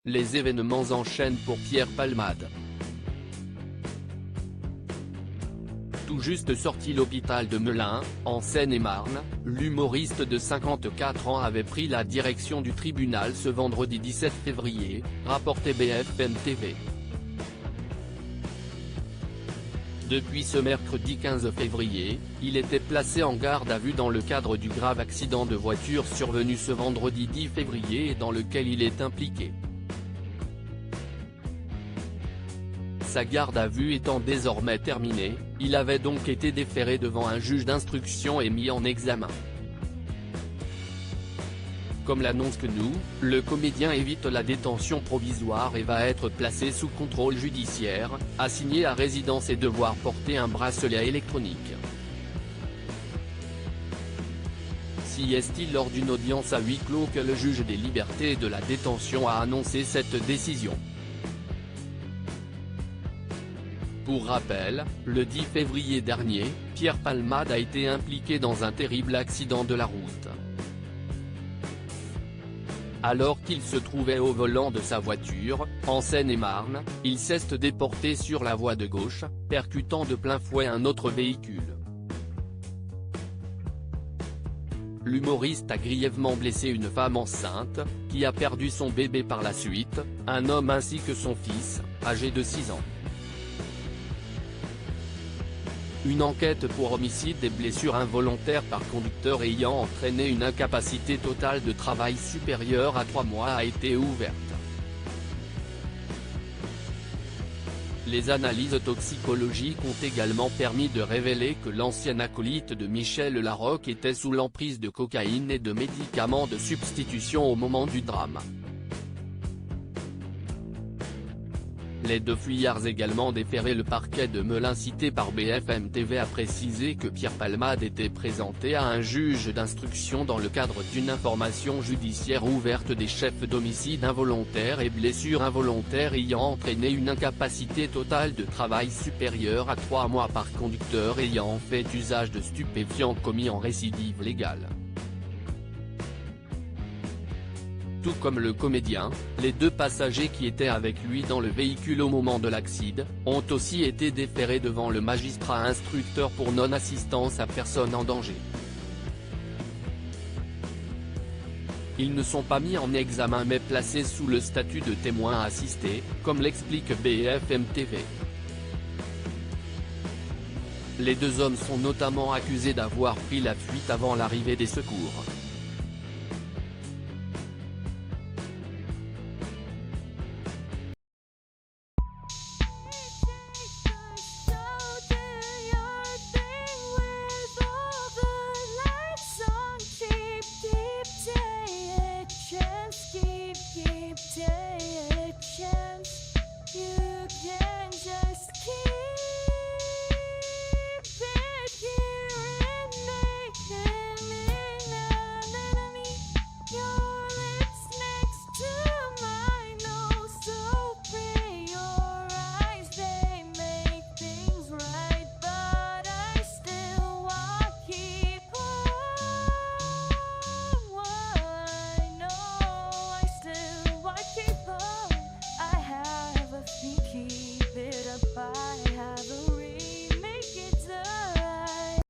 Les événements enchaînent pour Pierre Palmade. Tout juste sorti l'hôpital de Melun, en Seine-et-Marne, l'humoriste de 54 ans avait pris la direction du tribunal ce vendredi 17 février, rapportait BFM TV. Depuis ce mercredi 15 février, il était placé en garde à vue dans le cadre du grave accident de voiture survenu ce vendredi 10 février et dans lequel il est impliqué. Sa garde à vue étant désormais terminée, il avait donc été déféré devant un juge d'instruction et mis en examen. Comme l'annonce nous, le comédien évite la détention provisoire et va être placé sous contrôle judiciaire, assigné à résidence et devoir porter un bracelet électronique. Si est-il lors d'une audience à huis clos que le juge des libertés et de la détention a annoncé cette décision. Pour rappel, le 10 février dernier, Pierre Palmade a été impliqué dans un terrible accident de la route. Alors qu'il se trouvait au volant de sa voiture, en Seine-et-Marne, il s'est déporté sur la voie de gauche, percutant de plein fouet un autre véhicule. L'humoriste a grièvement blessé une femme enceinte, qui a perdu son bébé par la suite, un homme ainsi que son fils, âgé de 6 ans. Une enquête pour homicide et blessure involontaire par conducteur ayant entraîné une incapacité totale de travail supérieure à 3 mois a été ouverte. Les analyses toxicologiques ont également permis de révéler que l'ancien acolyte de Michel Larocque était sous l'emprise de cocaïne et de médicaments de substitution au moment du drame. Les deux fuyards également déférés. Le parquet de Melun cité par BFM TV a précisé que Pierre Palmade était présenté à un juge d'instruction dans le cadre d'une information judiciaire ouverte des chefs d'homicide involontaire et blessure involontaire ayant entraîné une incapacité totale de travail supérieure à 3 mois par conducteur ayant fait usage de stupéfiants commis en récidive légale. Tout comme le comédien, les 2 passagers qui étaient avec lui dans le véhicule au moment de l'accident, ont aussi été déférés devant le magistrat instructeur pour non-assistance à personne en danger. Ils ne sont pas mis en examen mais placés sous le statut de témoins assistés, comme l'explique BFM TV. Les 2 hommes sont notamment accusés d'avoir pris la fuite avant l'arrivée des secours.